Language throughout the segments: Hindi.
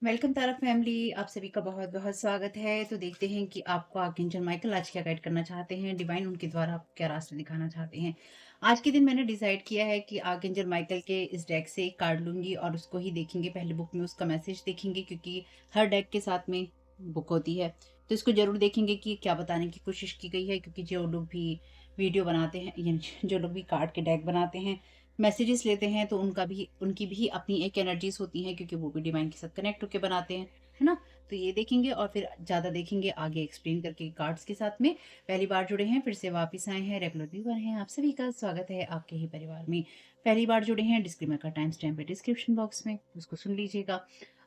वेलकम तारा फैमिली, आप सभी का बहुत बहुत स्वागत है। तो देखते हैं कि आपको आर्कएंजल माइकल आज क्या गाइड करना चाहते हैं, डिवाइन उनके द्वारा आपको क्या रास्ते दिखाना चाहते हैं। आज के दिन मैंने डिसाइड किया है कि आर्कएंजल माइकल के इस डेक से एक कार्ड लूंगी और उसको ही देखेंगे। पहले बुक में उसका मैसेज देखेंगे क्योंकि हर डेक के साथ में बुक होती है, तो इसको जरूर देखेंगे कि क्या बताने की कोशिश की गई है। क्योंकि जो लोग भी वीडियो बनाते हैं यानी जो लोग भी कार्ड के डेक बनाते हैं, मैसेजेस लेते हैं, तो उनकी भी अपनी एक एनर्जीज होती हैं क्योंकि वो भी डिवाइन के साथ कनेक्ट होकर बनाते हैं, है ना। तो ये देखेंगे और फिर ज़्यादा देखेंगे आगे एक्सप्लेन करके कार्ड्स के साथ में। पहली बार जुड़े हैं, फिर से वापस आए हैं, रेगुलर व्यूअर हैं, आप सभी का स्वागत है आपके ही परिवार में। पहली बार जुड़े हैं, डिस्क्लेमर का टाइम स्टैम्प है डिस्क्रिप्शन बॉक्स में, उसको सुन लीजिएगा।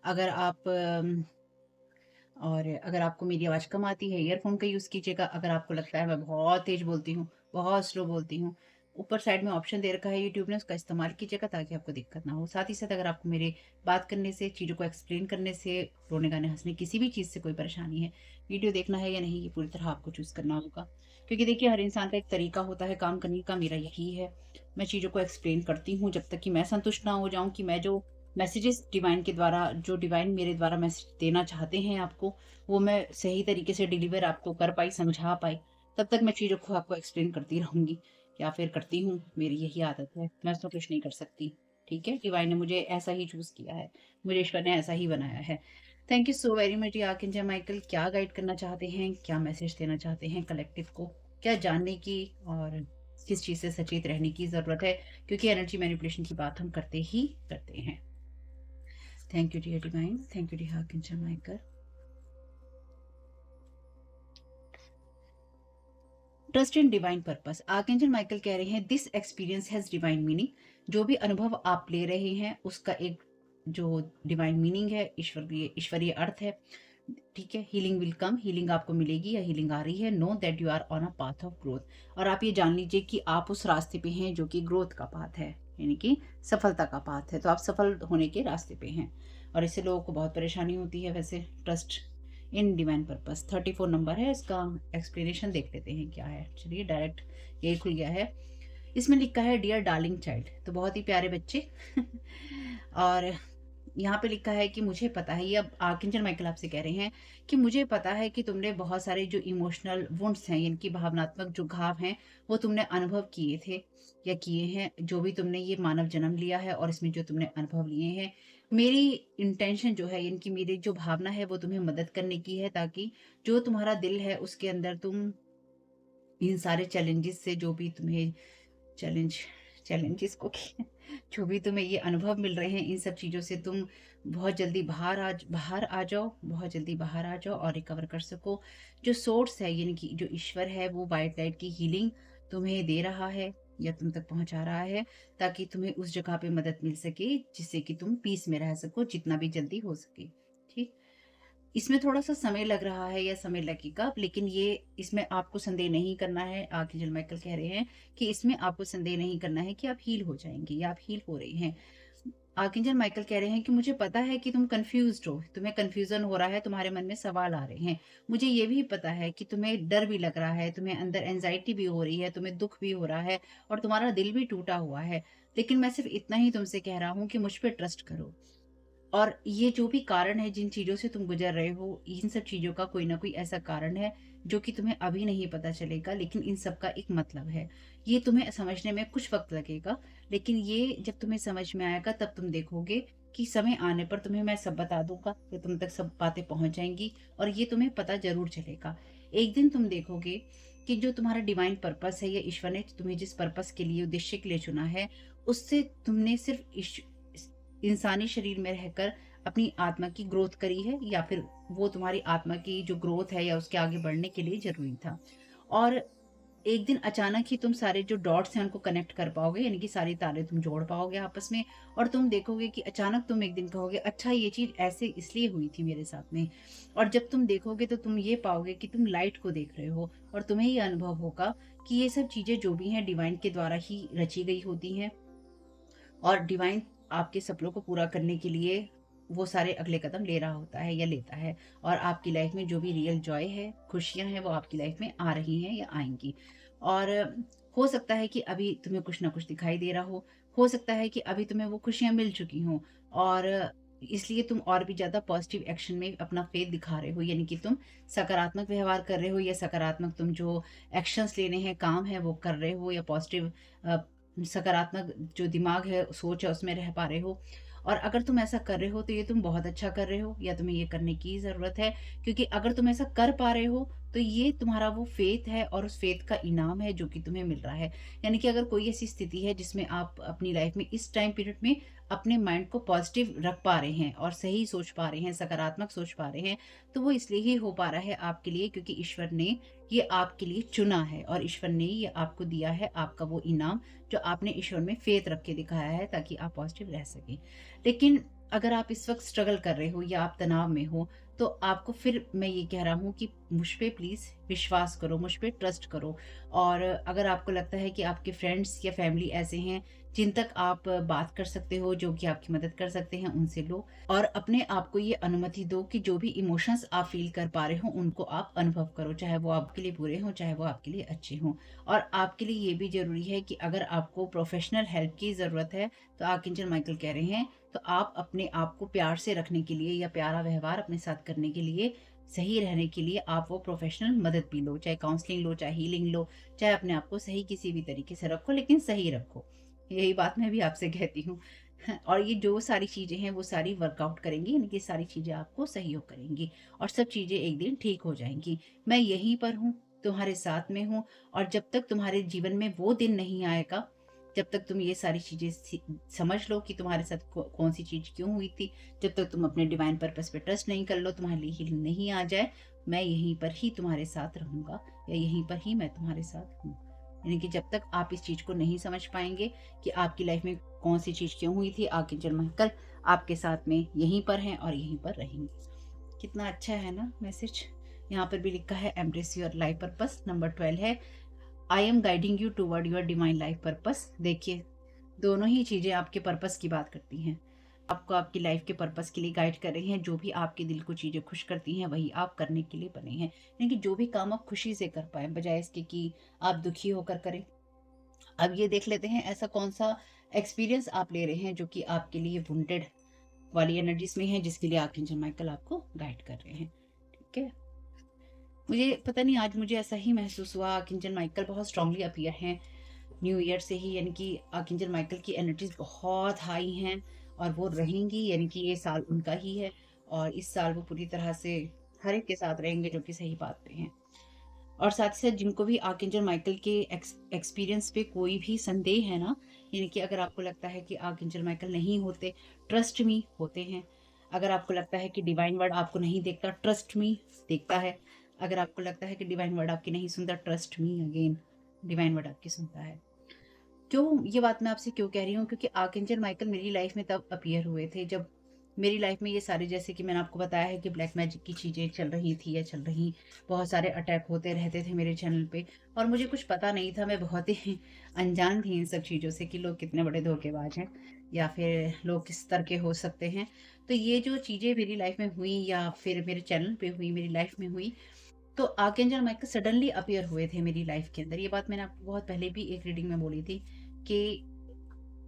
अगर आप और अगर आपको मेरी आवाज़ कम आती है, ईयरफ़ोन का यूज़ कीजिएगा। अगर आपको लगता है मैं बहुत तेज़ बोलती हूँ, बहुत स्लो बोलती हूँ, ऊपर साइड में ऑप्शन दे रखा है यूट्यूब ने, उसका इस्तेमाल कीजिएगा ताकि आपको दिक्कत ना हो। साथ ही साथ अगर आपको मेरे बात करने से, चीज़ों को एक्सप्लेन करने से, रोने गाने हँसने किसी भी चीज़ से कोई परेशानी है, वीडियो देखना है या नहीं, ये पूरी तरह आपको चूज़ करना होगा। क्योंकि देखिए हर इंसान का एक तरीका होता है काम करने का, मेरा यही है। मैं चीज़ों को एक्सप्लेन करती हूँ जब तक कि मैं संतुष्ट ना हो जाऊँ कि मैं जो मैसेजेस डिवाइन के द्वारा, जो डिवाइन मेरे द्वारा मैसेज देना चाहते हैं आपको, वो मैं सही तरीके से डिलीवर आपको कर पाई, समझा पाई, तब तक मैं चीज़ों को आपको एक्सप्लेन करती रहूँगी या फिर करती हूँ, मेरी यही आदत है, मैं उसमें कुछ नहीं कर सकती। ठीक है? डिवाइन ने मुझे ऐसा ही चूज़ किया है, मुझे ईश्वर ने ऐसा ही बनाया है। Thank you so very much archangel Michael, क्या गाइड करना चाहते हैं, क्या मैसेज देना चाहते हैं कलेक्टिव को, क्या जानने की और किस चीज़ से सचेत रहने की ज़रूरत है, क्योंकि एनर्जी मैनिपुलेशन की बात हम करते ही करते हैं। Thank you dear divine, thank you dear archangel Michael. Trust in divine purpose, archangel Michael कह रहे हैं this experience has divine meaning. जो भी अनुभव आप ले रहे हैं उसका एक जो डिवाइन मीनिंग है, ईश्वरीय ईश्वरीय अर्थ है। ठीक है, हीलिंग विल कम, हीलिंग आपको मिलेगी या हीलिंग आ रही है। Know that you are on a path of growth, और आप ये जान लीजिए कि आप उस रास्ते पे हैं जो कि ग्रोथ का पाथ है, यानी कि सफलता का पाथ है। तो आप सफल होने के रास्ते पे हैं, और इससे लोगों को बहुत परेशानी होती है। वैसे trust in divine purpose 34 number है, इसका एक्सप्लेनेशन देख लेते हैं क्या है। चलिए डायरेक्ट यही खुल गया है। इसमें लिखा है डियर डार्लिंग चाइल्ड, तो बहुत ही प्यारे बच्चे और यहाँ पे लिखा है कि मुझे पता है, ये अब आर्कएंजल माइकल आपसे कह रहे हैं कि मुझे पता है कि तुमने बहुत सारे जो इमोशनल वुंड्स हैं, इनकी भावनात्मक जो घाव हैं, वो तुमने अनुभव किए थे या किए हैं। जो भी तुमने ये मानव जन्म लिया है और इसमें जो तुमने अनुभव लिए हैं, मेरी इंटेंशन जो है, इनकी मेरी जो भावना है वो तुम्हें मदद करने की है, ताकि जो तुम्हारा दिल है उसके अंदर तुम इन सारे चैलेंजेस से, जो भी तुम्हें चैलेंज चैलेंजेस को जो भी तुम्हें ये अनुभव मिल रहे हैं, इन सब चीज़ों से तुम बहुत जल्दी बाहर आ जाओ, बहुत जल्दी बाहर आ जाओ और रिकवर कर सको। जो सोर्स है यानी कि जो ईश्वर है, वो वाइट लाइट की हीलिंग तुम्हें दे रहा है या तुम तक पहुंचा रहा है, ताकि तुम्हें उस जगह पे मदद मिल सके जिससे कि तुम पीस में रह सको जितना भी जल्दी हो सके। ठीक, इसमें थोड़ा-सा समय लग रहा है या समय लगेगा, लेकिन ये इसमें आपको संदेह नहीं करना है। आर्कएंजल माइकल कह रहे हैं कि इसमें आपको संदेह नहीं करना है कि आप हील हो जाएँगे या आप हील हो रही हैं। आर्कएंजल माइकल कह रहे हैं कि मुझे पता है कि तुम कन्फ्यूज़्ड हो, तुम्हें कन्फ्यूज़न हो रहा है, तुम्हारे मन में सवाल आ रहे हैं। मुझे ये भी पता है कि तुम्हें डर भी लग रहा है, तुम्हें अंदर एंग्ज़ायटी भी हो रही है, तुम्हें दुःख भी हो रहा है और तुम्हारा दिल भी टूटा हुआ है। लेकिन मैं सिर्फ़ इतना ही तुमसे कह रहा हूँ कि मुझ पे ट्रस्ट करो। और ये जो भी कारण है, जिन चीज़ों से तुम गुज़र रहे हो, इन सब चीज़ों का कोई न कोई ऐसा कारण है, जो कि तुम्हें अभी नहीं पता चलेगा, लेकिन इन सब का एक मतलब है। ये तुम्हें समझने में कुछ वक़्त लगेगा, लेकिन ये जब तुम्हें समझ में आएगा, तब तुम देखोगे कि समय आने पर तुम्हें मैं सब बता दूँगा, कि तुम तक सब बातें पहुँच जाएँगी और ये तुम्हें पता ज़रूर चलेगा। एक दिन तुम देखोगे कि जो तुम्हारा डिवाइन पर्पस है या ईश्वर ने तुम्हें जिस पर्पस के लिए, उद्देश्य के लिए चुना है, उससे तुमने सिर्फ़ इंसानी शरीर में रहकर अपनी आत्मा की ग्रोथ करी है, या फिर वो तुम्हारी आत्मा की जो ग्रोथ है या उसके आगे बढ़ने के लिए ज़रूरी था। और एक दिन अचानक ही तुम सारे जो डॉट्स हैं उनको कनेक्ट कर पाओगे, यानी कि सारे तारे तुम जोड़ पाओगे आपस में, और तुम देखोगे कि अचानक तुम एक दिन कहोगे अच्छा ये चीज़ ऐसे इसलिए हुई थी मेरे साथ में। और जब तुम देखोगे तो तुम ये पाओगे कि तुम लाइट को देख रहे हो, और तुम्हें ये अनुभव होगा कि ये सब चीज़ें जो भी हैं डिवाइन के द्वारा ही रची गई होती हैं, और डिवाइन आपके सपनों को पूरा करने के लिए वो सारे अगले कदम ले रहा होता है या लेता है, और आपकी लाइफ में जो भी रियल जॉय है, खुशियाँ हैं, वो आपकी लाइफ में आ रही हैं या आएँगी। और हो सकता है कि अभी तुम्हें कुछ ना कुछ दिखाई दे रहा हो सकता है कि अभी तुम्हें वो खुशियाँ मिल चुकी हों, और इसलिए तुम और भी ज़्यादा पॉजिटिव एक्शन में अपना फेथ दिखा रहे हो, यानी कि तुम सकारात्मक व्यवहार कर रहे हो, या सकारात्मक तुम जो एक्शंस लेने हैं, काम है वो कर रहे हो, या पॉजिटिव सकारात्मक जो दिमाग है, सोच है, उसमें रह पा रहे हो। और अगर तुम ऐसा कर रहे हो तो ये तुम बहुत अच्छा कर रहे हो, या तुम्हें ये करने की ज़रूरत है, क्योंकि अगर तुम ऐसा कर पा रहे हो तो ये तुम्हारा वो फेथ है और उस फेथ का इनाम है जो कि तुम्हें मिल रहा है। यानी कि अगर कोई ऐसी स्थिति है जिसमें आप अपनी लाइफ में इस टाइम पीरियड में अपने माइंड को पॉजिटिव रख पा रहे हैं और सही सोच पा रहे हैं, सकारात्मक सोच पा रहे हैं, तो वो इसलिए ही हो पा रहा है आपके लिए, क्योंकि ईश्वर ने ये आपके लिए चुना है और ईश्वर ने ये आपको दिया है, आपका वो इनाम जो आपने ईश्वर में फेथ रख के दिखाया है, ताकि आप पॉजिटिव रह सकें। लेकिन अगर आप इस वक्त स्ट्रगल कर रहे हो या आप तनाव में हो, तो आपको फिर मैं ये कह रहा हूँ कि मुझ पे प्लीज़ विश्वास करो, मुझ पे ट्रस्ट करो। और अगर आपको लगता है कि आपके फ्रेंड्स या फैमिली ऐसे हैं जिन तक आप बात कर सकते हो, जो कि आपकी मदद कर सकते हैं, उनसे लो। और अपने आप को ये अनुमति दो कि जो भी इमोशंस आप फील कर पा रहे हो उनको आप अनुभव करो, चाहे वो आपके लिए बुरे हों, चाहे वो आपके लिए अच्छे हों। और आपके लिए ये भी ज़रूरी है कि अगर आपको प्रोफेशनल हेल्प की ज़रूरत है, तो आर्कएंजल माइकल कह रहे हैं, तो आप अपने आप को प्यार से रखने के लिए या प्यारा व्यवहार अपने साथ करने के लिए, सही रहने के लिए आप वो प्रोफेशनल मदद भी लो, चाहे काउंसलिंग लो, चाहे हीलिंग लो, चाहे अपने आप को सही किसी भी तरीके से रखो, लेकिन सही रखो। यही बात मैं भी आपसे कहती हूँ। और ये जो सारी चीज़ें हैं वो सारी वर्कआउट करेंगी, यानी कि सारी चीज़ें आपको सहयोग करेंगी और सब चीज़ें एक दिन ठीक हो जाएँगी। मैं यहीं पर हूँ, तुम्हारे साथ में हूँ, और जब तक तुम्हारे जीवन में वो दिन नहीं आएगा, जब तक तुम ये सारी चीज़ें समझ लो कि तुम्हारे साथ कौन सी चीज़ क्यों हुई थी, जब तक तुम अपने डिवाइन पर्पस पे ट्रस्ट नहीं कर लो, तुम्हारे लिए हीलिंग नहीं आ जाए, मैं यहीं पर ही तुम्हारे साथ रहूँगा, या यहीं पर ही मैं तुम्हारे साथ हूँ। यानी कि जब तक आप इस चीज़ को नहीं समझ पाएंगे कि आपकी लाइफ में कौन सी चीज़ क्यों हुई थी, आर्कएंजल माइकल आपके साथ में यहीं पर हैं और यहीं पर रहेंगे। कितना अच्छा है ना मैसेज। यहाँ पर भी लिखा है embrace your life purpose. Number 12 है I am guiding you toward your divine life purpose. देखिए, दोनों ही चीज़ें आपके पर्पस की बात करती हैं, आपको आपकी लाइफ के पर्पस के लिए गाइड कर रही हैं। जो भी आपके दिल को चीज़ें खुश करती हैं वही आप करने के लिए बने हैं, यानी कि जो भी काम आप खुशी से कर पाए, बजाय इसके कि आप दुखी होकर करें। अब ये देख लेते हैं ऐसा कौन सा एक्सपीरियंस आप ले रहे हैं जो कि आपके लिए वुंडेड वाली एनर्जीज में है, जिसके लिए आर्कएंजल माइकल आपको गाइड कर रहे हैं। ठीक है, मुझे पता नहीं, आज मुझे ऐसा ही महसूस हुआ। आर्कएंजल माइकल बहुत स्ट्रांगली अपीयर हैं न्यू ईयर से ही, यानी कि आर्कएंजल माइकल की एनर्जीज बहुत हाई हैं और वो रहेंगी, यानी कि ये साल उनका ही है और इस साल वो पूरी तरह से हर एक के साथ रहेंगे जो कि सही बात पे हैं। और साथ ही साथ जिनको भी आर्कएंजल माइकल के एक्सपीरियंस पे कोई भी संदेह है ना, यानी कि अगर आपको लगता है कि आर्कएंजल माइकल नहीं होते, ट्रस्ट मी होते हैं। अगर आपको लगता है कि डिवाइन वर्ड आपको नहीं देखता, ट्रस्ट मी देखता है। अगर आपको लगता है कि डिवाइन वर्ड आपकी नहीं सुनता, trust me again, divine word आपकी सुनता है। क्यों ये बात मैं आपसे क्यों कह रही हूँ, क्योंकि आर्कएंजल माइकल मेरी लाइफ में तब अपीयर हुए थे जब मेरी लाइफ में ये सारे, जैसे कि मैंने आपको बताया है कि ब्लैक मैजिक की चीज़ें चल रही थी या चल रही, बहुत सारे अटैक होते रहते थे मेरे चैनल पे और मुझे कुछ पता नहीं था। मैं बहुत ही अनजान थी इन सब चीज़ों से कि लोग कितने बड़े धोखेबाज हैं या फिर लोग किस तरह के हो सकते हैं। तो ये जो चीज़ें मेरी लाइफ में हुई या फिर मेरे चैनल पे हुई, मेरी लाइफ में हुई, तो आर्कएंजल माइकल सडनली अपीयर हुए थे मेरी लाइफ के अंदर। ये बात मैंने आपको बहुत पहले भी एक रीडिंग में बोली थी कि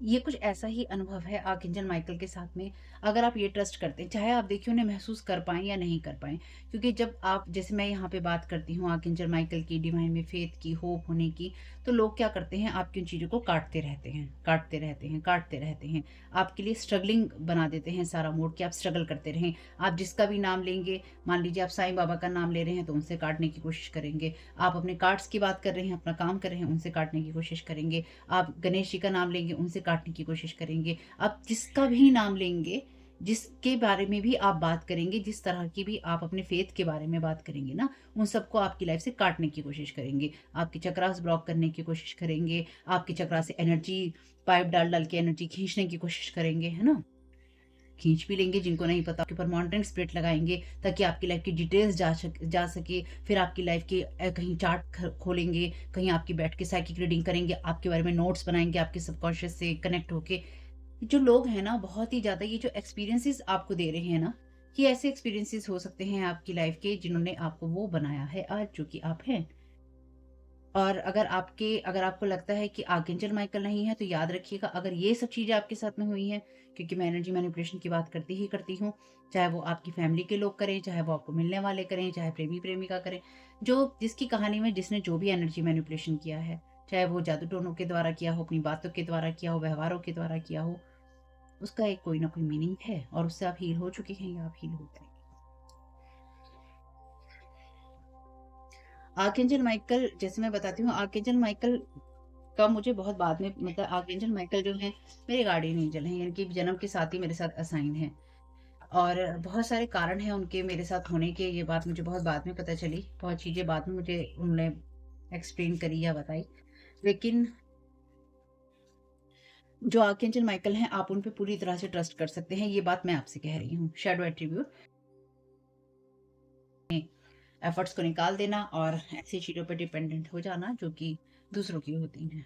ये कुछ ऐसा ही अनुभव है आर्कएंजल माइकल के साथ में। अगर आप ये ट्रस्ट करते हैं, चाहे आप देखिए उन्हें महसूस कर पाएँ या नहीं कर पाएँ, क्योंकि जब आप, जैसे मैं यहाँ पे बात करती हूँ आर्कएंजल माइकल की, डिवाइन में फेथ की, होप होने की, तो लोग क्या करते हैं, आपकी उन चीज़ों को काटते रहते हैं, काटते रहते हैं, काटते रहते हैं। आपके लिए स्ट्रगलिंग बना देते हैं सारा मूड कि आप स्ट्रगल करते रहें। आप जिसका भी नाम लेंगे, मान लीजिए आप साईं बाबा का नाम ले रहे हैं तो उनसे काटने की कोशिश करेंगे। आप अपने कार्ड्स की बात कर रहे हैं, अपना काम कर रहे हैं, उनसे काटने की कोशिश करेंगे। आप गणेश जी का नाम लेंगे, उनसे काटने की कोशिश करेंगे। आप जिसका भी नाम लेंगे, जिसके बारे में भी आप बात करेंगे, जिस तरह की भी आप अपने फेथ के बारे में बात करेंगे ना, उन सबको आपकी लाइफ से काटने की कोशिश करेंगे। आपके चक्रास ब्लॉक करने की कोशिश करेंगे, आपके चक्रा से एनर्जी पाइप डाल डाल के एनर्जी खींचने की कोशिश करेंगे, है ना? खींच भी लेंगे, जिनको नहीं पता आपके ऊपर मॉनिटरिंग स्पिरिट लगाएंगे ताकि आपकी लाइफ की डिटेल्स जा सके। फिर आपकी लाइफ के कहीं चार्ट खोलेंगे, कहीं आपकी बैठ के साइकिक रीडिंग करेंगे, आपके बारे में नोट्स बनाएंगे आपके सबकॉन्शियस से कनेक्ट होके। जो लोग हैं ना, बहुत ही ज़्यादा ये जो एक्सपीरियंसेस आपको दे रहे हैं ना, ये ऐसे एक्सपीरियंसेस हो सकते हैं आपकी लाइफ के जिन्होंने आपको वो बनाया है आज जो कि आप हैं। और अगर आपको लगता है कि आर्कएंजल माइकल नहीं है, तो याद रखिएगा, अगर ये सब चीज़ें आपके साथ में हुई हैं, क्योंकि मैं एनर्जी मैनिपुलेशन की बात करती ही करती हूँ, चाहे वो आपकी फैमिली के लोग करें, चाहे वो आपको मिलने वाले करें, चाहे प्रेमी-प्रेमिका करें, जिसकी कहानी में जिसने जो भी एनर्जी मैनिपुलेशन किया है, चाहे वो जादू-टोनों के द्वारा किया हो, अपनी बातों के द्वारा किया हो, व्यवहारों के द्वारा किया हो, उसका एक कोई ना कोई मीनिंग है और उससे आप हील हो चुके हैं या आप हील होते हैं। आर्कएंजल माइकल, जैसे मैं बताती हूँ, आर्कएंजल माइकल का मुझे बहुत बाद में, मतलब आर्कएंजल माइकल जो हैं मेरे गार्डियन एंजल हैं, यानी कि जन्म के साथ ही मेरे साथ असाइन हैं। और बहुत सारे कारण हैं उनके मेरे साथ होने के, ये बात मुझे बहुत बाद में पता चली, बहुत चीज़ें बाद में मुझे उन्होंने एक्सप्लेन करी या बताई। लेकिन जो आर्कएंजल माइकल हैं, आप उन पे पूरी तरह से ट्रस्ट कर सकते हैं, ये बात मैं आपसे कह रही हूँ। शैडो एट्रीब्यूट एफर्ट्स को निकाल देना और ऐसी चीज़ों पे डिपेंडेंट हो जाना जो कि दूसरों की होती हैं।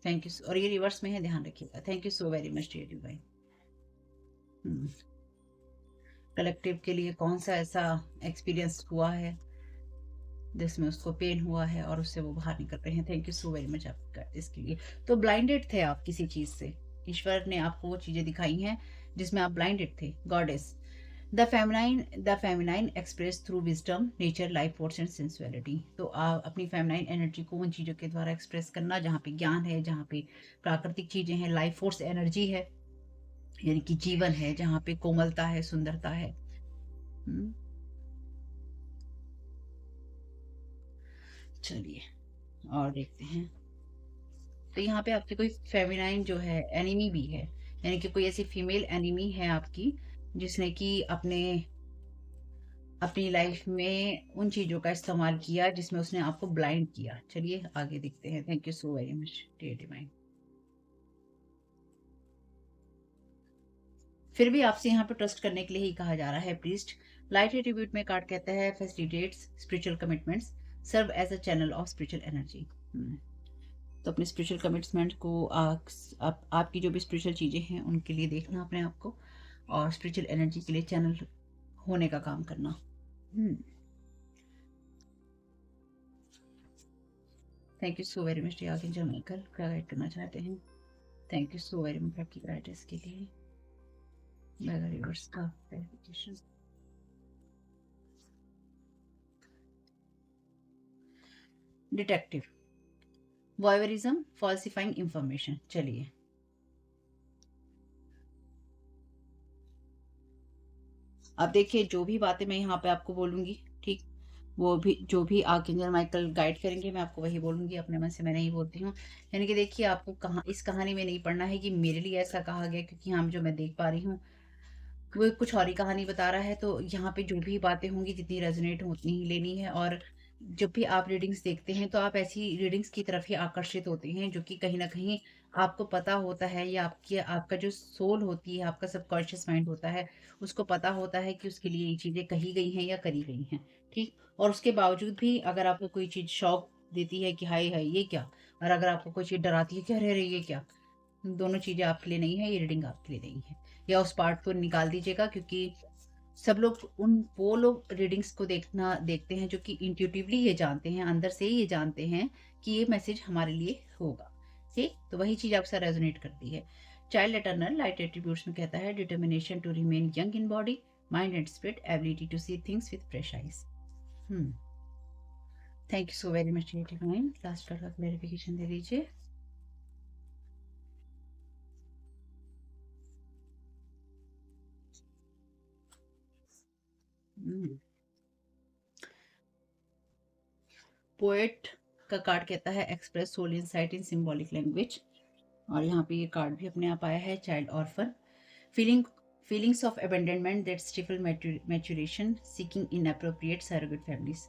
Thank you. और ये रिवर्स में है, ध्यान रखिएगा। Thank you so very much dear divine. Collective के लिए कौन सा ऐसा एक्सपीरियंस हुआ है जिसमें उसको पेन हुआ है और उससे वो बाहर निकल रहे हैं। Thank you so very much आपका इसके लिए। तो ब्लाइंडेड थे आप किसी चीज़ से, ईश्वर ने आपको वो चीज़ें दिखाई हैं जिसमें आप ब्लाइंडेड थे। Goddess, the feminine express through wisdom, nature, life force and sensuality. तो आप अपनी फेमिनाइन एनर्जी को उन चीज़ों के द्वारा एक्सप्रेस करना जहाँ पे ज्ञान है, जहाँ पे प्राकृतिक चीज़ें हैं, लाइफ फोर्स एनर्जी है, यानी कि जीवन है, जहाँ पे कोमलता है, सुंदरता है। चलिए और देखते हैं। तो यहाँ पे आपके कोई फेमिनाइन जो है एनिमी भी है, यानी कि कोई ऐसी फीमेल एनिमी है आपकी जिसने कि अपनी लाइफ में उन चीज़ों का इस्तेमाल किया जिसमें उसने आपको ब्लाइंड किया। चलिए आगे देखते हैं। Thank you so very much dear divine. फिर भी आपसे यहाँ पे ट्रस्ट करने के लिए ही कहा जा रहा है। प्रीस्ट लाइट एट्रीब्यूट में कार्ड कहता है facilitates spiritual commitments, serve as a channel of spiritual energy. तो अपने स्पिरिचुअल कमिटमेंट को आपकी जो भी स्पिरिचुअल चीज़ें हैं उनके लिए देखना अपने आप को, और स्पिरिचुअल एनर्जी के लिए चैनल होने का काम करना। Thank you so very much archangel Michael, क्या गाइड करना चाहते हैं? Thank you so very much आपकी गाइडेंस के लिए। मेगा रिवर्स का clarification. Detective, voyeurism, falsifying information. चलिए अब देखिए, जो भी बातें मैं यहाँ पे आपको बोलूँगी, ठीक, वो भी जो भी आर्कएंजल माइकल गाइड करेंगे मैं आपको वही बोलूँगी, अपने मन से मैं नहीं बोलती हूँ। यानी कि देखिए, आपको कहाँ इस कहानी में नहीं पढ़ना है कि मेरे लिए ऐसा कहा गया, क्योंकि हम जो मैं देख पा रही हूँ वो कुछ और ही कहानी बता रहा है। तो यहाँ पे जो भी बातें होंगी जितनी रेजोनेट हो उतनी ही लेनी है। और जब भी आप रीडिंग्स देखते हैं तो आप ऐसी रीडिंग्स की तरफ ही आकर्षित होते हैं जो कि कहीं ना कहीं आपको पता होता है, या आपका जो सोल होती है, आपका सबकॉन्शियस माइंड होता है, उसको पता होता है कि उसके लिए ये चीज़ें कही गई हैं या करी गई हैं। ठीक, और उसके बावजूद भी अगर आपको कोई चीज़ शौक देती है कि हाय हाय ये क्या, और अगर आपको कोई चीज़ डराती है कि अरे अरे ये क्या, दोनों चीज़ें आपके लिए नहीं है, ये रीडिंग आपके लिए नहीं है। या उस पार्ट को निकाल दीजिएगा, क्योंकि सब लोग वो लोग रीडिंग्स को देखते हैं जो कि इंट्यूटिवली ये जानते हैं, अंदर से ही ये जानते हैं कि ये मैसेज हमारे लिए होगा। ठीक, तो वही चीज़ आपसे रेजोनेट करती है। चाइल्ड एटर्नल लाइट एट्रीब्यूट्स में कहता है determination to remain young in body, mind and spirit, ability to see things with fresh eyes. Thank you so very much divine. Last card का क्लैरिफिकेशन दे दीजिए। पोएट का कार्ड कहता है express soul insight in symbolic language, और यहाँ पे ये कार्ड भी अपने आप आया है child orphan, feeling feelings of abandonment that stifle maturation, seeking inappropriate surrogate families.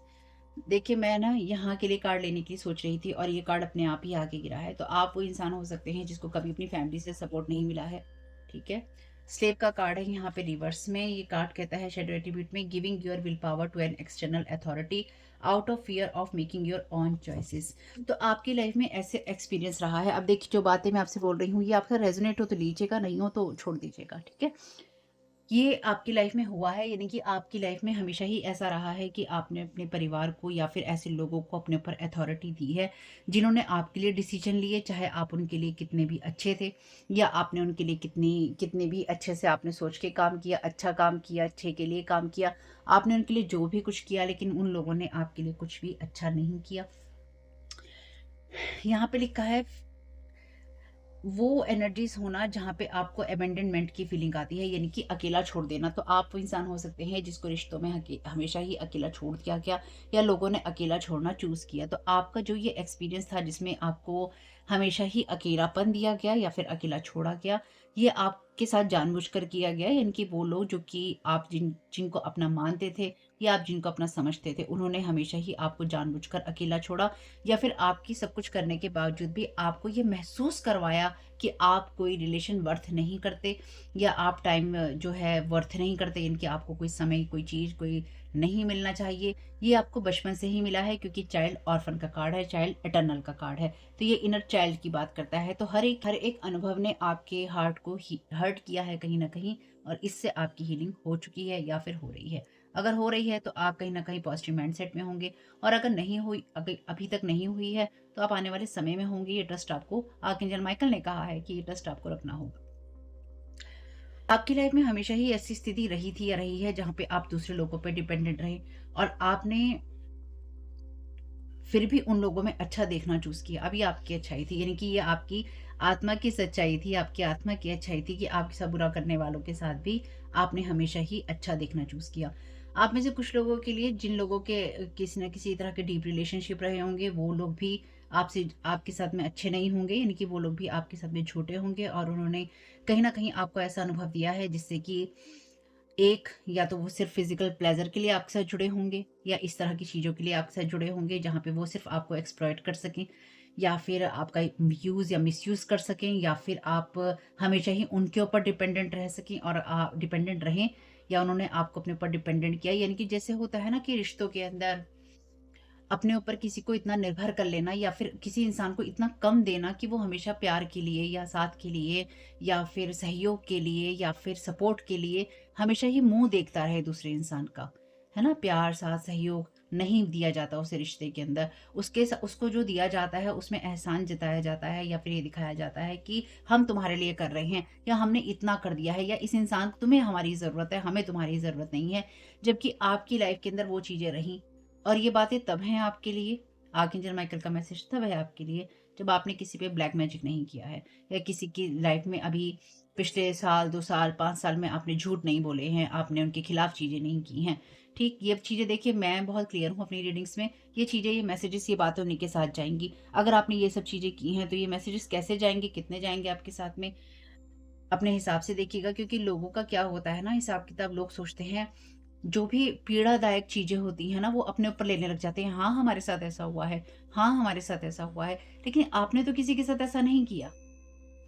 देखिए, मैं ना यहाँ के लिए कार्ड लेने की सोच रही थी और ये कार्ड अपने आप ही आके गिरा है। तो आप वो इंसान हो सकते हैं जिसको कभी अपनी फैमिली से सपोर्ट नहीं मिला है। ठीक है, स्लेव का कार्ड है यहाँ पे रिवर्स में। ये कार्ड कहता है शैडो एट्रीब्यूट में giving your will power to an external authority out of fear of making your own choices. तो आपकी लाइफ में ऐसे एक्सपीरियंस रहा है। अब देखिए, जो बातें मैं आपसे बोल रही हूँ ये आपका रेजोनेट हो तो लीजिएगा, नहीं हो तो छोड़ दीजिएगा। ठीक है, ये आपकी लाइफ में हुआ है, यानी कि आपकी लाइफ में हमेशा ही ऐसा रहा है कि आपने अपने परिवार को या फिर ऐसे लोगों को अपने ऊपर अथॉरिटी दी है, जिन्होंने आपके लिए डिसीजन लिए, चाहे आप उनके लिए कितने भी अच्छे थे या आपने उनके लिए कितनी कितने भी अच्छे से आपने सोच के काम किया, अच्छा काम किया, अच्छे के लिए काम किया। आपने उनके लिए जो भी कुछ किया, लेकिन उन लोगों ने आपके लिए कुछ भी अच्छा नहीं किया। यहाँ पे लिखा है वो एनर्जीज होना जहाँ पे आपको अबेंडनमेंट की फीलिंग आती है, यानी कि अकेला छोड़ देना। तो आप वो इंसान हो सकते हैं जिसको रिश्तों में हमेशा ही अकेला छोड़ दिया गया या लोगों ने अकेला छोड़ना चूज किया। तो आपका जो ये एक्सपीरियंस था जिसमें आपको हमेशा ही अकेलापन दिया गया या फिर अकेला छोड़ा गया, ये आपके साथ जानबूझकर किया गया, यानी कि वो लोग जो कि आप जिनको अपना मानते थे या आप जिनको अपना समझते थे, उन्होंने हमेशा ही आपको जानबूझकर अकेला छोड़ा या फिर आपकी सब कुछ करने के बावजूद भी आपको ये महसूस करवाया कि आप कोई रिलेशन वर्थ नहीं करते या आप टाइम जो है वर्थ नहीं करते, यानी कि आपको कोई समय, कोई चीज़, कोई नहीं मिलना चाहिए। ये आपको बचपन से ही मिला है, क्योंकि चाइल्ड ऑर्फन का कार्ड है, चाइल्ड एटर्नल का कार्ड है। तो ये इनर चाइल्ड की बात करता है। तो हर एक अनुभव ने आपके हार्ट को हर्ट किया है कहीं ना कहीं, और इससे आपकी हीलिंग हो चुकी है या फिर हो रही है। अगर हो रही है तो आप कहीं ना कहीं पॉजिटिव माइंडसेट में होंगे, और अगर नहीं हुई, अगर अभी तक नहीं हुई है, तो आप आने वाले समय में होंगे। ये ट्रस्ट आपको आर्कएंजल माइकल ने कहा है कि ये ट्रस्ट आपको रखना होगा। आपकी लाइफ में हमेशा ही ऐसी स्थिति रही थी या रही है जहाँ पे आप दूसरे लोगों पे डिपेंडेंट रहे, और आपने फिर भी उन लोगों में अच्छा देखना चूज़ किया। अब ये आपकी अच्छाई थी, यानी कि ये आपकी आत्मा की सच्चाई थी, आपकी आत्मा की अच्छाई थी कि आपके साथ बुरा करने वालों के साथ भी आपने हमेशा ही अच्छा देखना चूज़ किया। आप में से कुछ लोगों के लिए, जिन लोगों के किसी न किसी तरह के डीप रिलेशनशिप रहे होंगे, वो लोग भी आपसे आपके साथ में अच्छे नहीं होंगे, यानी कि वो लोग भी आपके साथ में झूठे होंगे, और उन्होंने कहीं न कहीं आपको ऐसा अनुभव दिया है जिससे कि एक, या तो वो सिर्फ़ फ़िज़िकल प्लेज़र के लिए आपके साथ जुड़े होंगे, या इस तरह की चीज़ों के लिए आपके साथ जुड़े होंगे जहाँ पे वो सिर्फ़ आपको एक्सप्लॉइट कर सकें, या फिर आपका यूज़ या मिसयूज़ कर सकें, या फिर आप हमेशा ही उनके ऊपर डिपेंडेंट रह सकें और डिपेंडेंट रहें, या उन्होंने आपको अपने ऊपर डिपेंडेंट किया। यानी कि जैसे होता है ना कि रिश्तों के अंदर अपने ऊपर किसी को इतना निर्भर कर लेना, या फिर किसी इंसान को इतना कम देना कि वो हमेशा प्यार के लिए या साथ के लिए या फिर सहयोग के लिए या फिर सपोर्ट के लिए हमेशा ही मुंह देखता रहे दूसरे इंसान का, है ना। प्यार, साथ, सहयोग नहीं दिया जाता उसे रिश्ते के अंदर। उसको जो दिया जाता है उसमें एहसान जताया जाता है, या फिर ये दिखाया जाता है कि हम तुम्हारे लिए कर रहे हैं, या हमने इतना कर दिया है, या इस इंसान, तुम्हें हमारी ज़रूरत है, हमें तुम्हारी ज़रूरत नहीं है। जबकि आपकी लाइफ के अंदर वो चीज़ें रहीं, और ये बातें तब हैं आपके लिए, आर्कएंजल माइकल का मैसेज तब है आपके लिए जब आपने किसी पे ब्लैक मैजिक नहीं किया है, या किसी की लाइफ में अभी पिछले साल, 2 साल, 5 साल में आपने झूठ नहीं बोले हैं, आपने उनके खिलाफ चीज़ें नहीं की हैं। ठीक, ये चीज़ें देखिए, मैं बहुत क्लियर हूँ अपनी रीडिंग्स में। ये चीज़ें, ये मैसेजेस, ये बातें उन्हीं के साथ जाएँगी। अगर आपने ये सब चीज़ें की हैं, तो ये मैसेजेस कैसे जाएँगे, कितने जाएँगे आपके साथ में, अपने हिसाब से देखिएगा। क्योंकि लोगों का क्या होता है ना हिसाब-किताब, लोग सोचते हैं जो भी पीड़ादायक चीज़ें होती हैं ना, वो अपने ऊपर लेने लग जाते हैं। हाँ, हमारे साथ ऐसा हुआ है, हाँ, हमारे साथ ऐसा हुआ है। लेकिन आपने तो किसी के साथ ऐसा नहीं किया।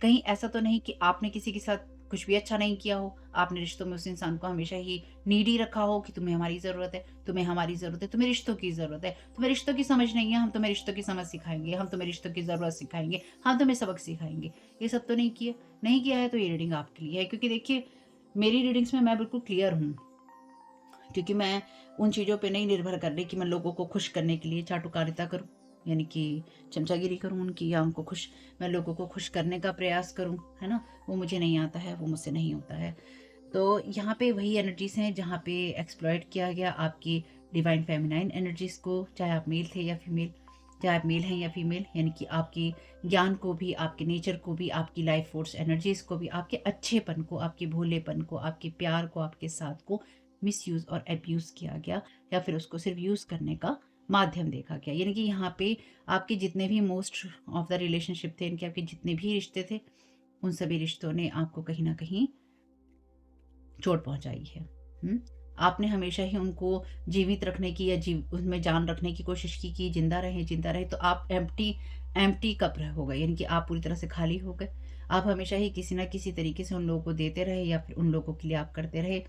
कहीं ऐसा तो नहीं कि आपने किसी के साथ कुछ भी अच्छा नहीं किया हो। आपने रिश्तों में उस इंसान को हमेशा ही नीडी रखा हो कि तुम्हें हमारी ज़रूरत है, तुम्हें हमारी ज़रूरत है, तुम्हें रिश्तों की ज़रूरत है, तुम्हें रिश्तों की समझ नहीं है, हम तुम्हें रिश्तों की समझ सिखाएँगे, हम तुम्हें रिश्तों की ज़रूरत सिखाएँगे, हम तुम्हें सबक सिखाएँगे। ये सब तो नहीं किया। नहीं किया है तो ये रीडिंग आपके लिए है, क्योंकि देखिए, मेरी रीडिंग्स में मैं बिल्कुल क्लियर हूँ। क्योंकि मैं उन चीज़ों पे नहीं निर्भर कर रही कि मैं लोगों को खुश करने के लिए चाटुकारिता करूँ, यानी कि चमचागिरी करूँ उनकी, या उनको खुश, मैं लोगों को खुश करने का प्रयास करूँ, है ना? वो मुझे नहीं आता है, वो मुझसे नहीं होता है। तो यहाँ पे वही एनर्जीज़ हैं जहाँ पे एक्सप्लॉइट किया गया आपकी डिवाइन फेमिनाइन एनर्जीज़ को, चाहे आप मेल थे या फीमेल, चाहे आप मेल हैं या फीमेल, यानी कि आपकी ज्ञान को भी, आपके नेचर को भी, आपकी लाइफ फोर्स एनर्जीज़ को भी, आपके अच्छेपन को, आपके भोलेपन को, आपके प्यार को, आपके साथ को मिसयूज़ और अब्यूज़ किया गया, या फिर उसको सिर्फ़ यूज़ करने का माध्यम देखा गया। यानी कि यहाँ पे आपके जितने भी मोस्ट ऑफ द रिलेशनशिप थे, इनके आपके जितने भी रिश्ते थे, उन सभी रिश्तों ने आपको कहीं न कहीं चोट पहुँचाई है। हुँ? आपने हमेशा ही उनको जीवित रखने की या उनमें जान रखने की कोशिश की कि ज़िंदा रहें, तो आप एम्प्टी एम्प्टी कप हो गए, यानी कि आप पूरी तरह से खाली हो गए। आप हमेशा ही किसी न किसी तरीके से उन लोगों को देते रहे, या फिर उन लोगों के लिए आप करते रहे।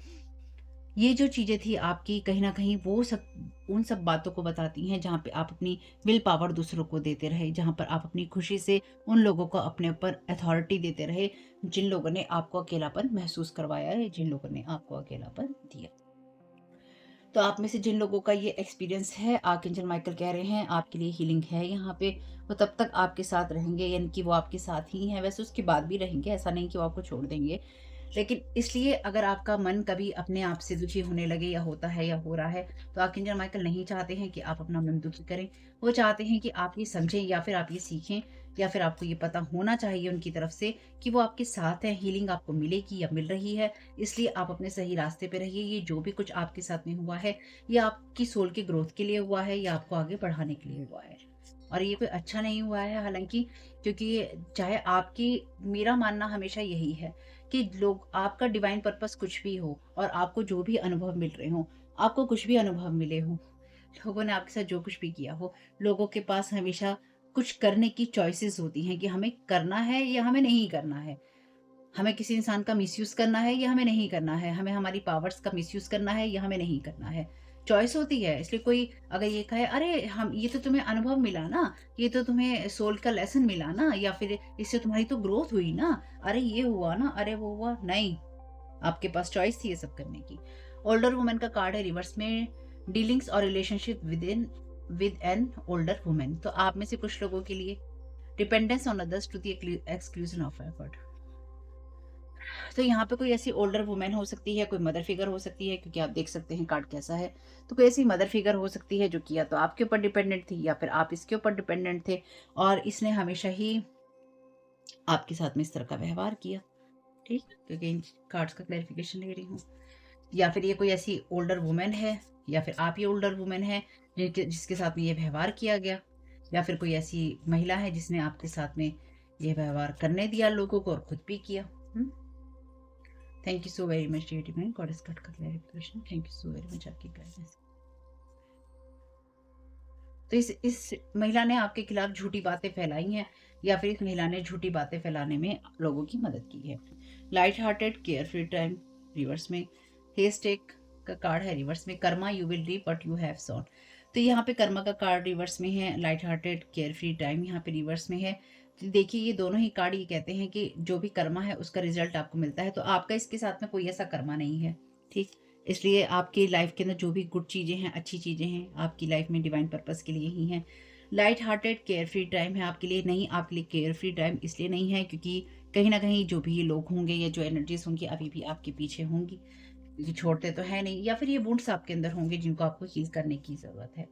ये जो चीज़ें थी आपकी कहीं न कहीं वो सब उन सब बातों को बताती हैं जहाँ पे आप अपनी विल पावर दूसरों को देते रहे, जहाँ पर आप अपनी खुशी से उन लोगों को अपने ऊपर अथॉरिटी देते रहे, जिन लोगों ने आपको अकेलापन महसूस करवाया है, जिन लोगों ने आपको अकेलापन दिया। तो आप में से जिन लोगों का ये एक्सपीरियंस है, आर्कएंजल माइकल कह रहे हैं आपके लिए हीलिंग है यहाँ पे, वो तब तक आपके साथ रहेंगे, यानी कि वो आपके साथ ही हैं, वैसे उसके बाद भी रहेंगे, ऐसा नहीं कि वो आपको छोड़ देंगे। लेकिन इसलिए अगर आपका मन कभी अपने आप से दुखी होने लगे या होता है या हो रहा है, तो आर्कएंजल माइकल नहीं चाहते हैं कि आप अपना मन दुखी करें। वो चाहते हैं कि आप ये समझें या फिर आप ये सीखें या फिर आपको ये पता होना चाहिए उनकी तरफ से कि वो आपके साथ हैं, हीलिंग आपको मिलेगी या मिल रही है। इसलिए आप अपने सही रास्ते पे रहिए। ये जो भी कुछ आपके साथ में हुआ है, ये आपकी सोल के ग्रोथ के लिए हुआ है या आपको आगे बढ़ाने के लिए हुआ है। और ये कोई अच्छा नहीं हुआ है हालाँकि, क्योंकि चाहे आपकी मेरा मानना हमेशा यही है कि लोग आपका डिवाइन पर्पस कुछ भी हो और आपको जो भी अनुभव मिल रहे हों, आपको कुछ भी अनुभव मिले हों, लोगों ने आपके साथ जो कुछ भी किया हो, लोगों के पास हमेशा कुछ करने की चॉइसेस होती हैं कि हमें करना है या हमें नहीं करना है। हमें किसी इंसान का मिसयूज़ करना है या हमें नहीं करना है, हमें हमारी पावर्स का मिसयूज़ करना है या हमें नहीं करना है। चॉइस होती है, इसलिए कोई अगर ये कहे, "अरे! हम ये तो तुम्हें अनुभव मिला ना, ये तो तुम्हें सोल का लेसन मिला ना या फिर इससे तुम्हारी तो ग्रोथ हुई ना, अरे ये हुआ ना, अरे वो हुआ।" नहीं, आपके पास चॉइस थी ये सब करने की। ओल्डर वुमन का कार्ड है रिवर्स में, डीलिंग्स और relationship with an older woman. तो आप में से कुछ लोगों के लिए dependence on others to the exclusion of effort. तो यहाँ पे कोई ऐसी ओल्डर वुमन हो सकती है, कोई मदर फिगर हो सकती है, क्योंकि आप देख सकते हैं कार्ड कैसा है। तो कोई ऐसी मदर फिगर हो सकती है जो कि या तो आपके ऊपर डिपेंडेंट थी या फिर आप इसके ऊपर डिपेंडेंट थे और इसने हमेशा ही आपके साथ में इस तरह का व्यवहार किया। ठीक? क्योंकि इन कार्ड्स का क्लैरिफिकेशन ले रही हूँ। या फिर ये कोई ऐसी ओल्डर वुमन है या फिर आप ये ओल्डर वुमन है जिसके साथ में ये व्यवहार किया गया, या फिर कोई ऐसी महिला है जिसने आपके साथ में ये व्यवहार करने दिया लोगों को और खुद भी किया। Thank you so very much dear divine goddess card का clarification. Thank you so very much आपकी गाइडेंस। तो इस महिला ने आपके खिलाफ झूठी बातें फैलाई हैं या फिर इस महिला ने झूठी बातें फैलाने में लोगों की मदद की है। Light hearted care free time reverse में, हेस्टेक का कार्ड है रिवर्स में, karma you will reap what you have sown. तो यहाँ पे कर्मा का कार्ड रिवर्स में है, light hearted care free time यहाँ पे रिवर्स में है। तो देखिए ये दोनों ही कार्ड ये कहते हैं कि जो भी कर्मा है उसका रिजल्ट आपको मिलता है, तो आपका इसके साथ में कोई ऐसा कर्मा नहीं है। ठीक, इसलिए आपकी लाइफ के अंदर जो भी गुड चीज़ें हैं, अच्छी चीज़ें हैं, आपकी लाइफ में डिवाइन पर्पस के लिए ही हैं। Light hearted care free time है आपके लिए, नहीं आपके लिए केयर फ्री टाइम इसलिए नहीं है क्योंकि कहीं न कहीं जो भी ये लोग होंगे या जो एनर्जीज़ होंगी अभी भी आपके पीछे होंगी, क्योंकि छोड़ते तो है नहीं, या फिर ये वुंड्स आपके अंदर होंगे जिनको आपको हील करने की ज़रूरत है।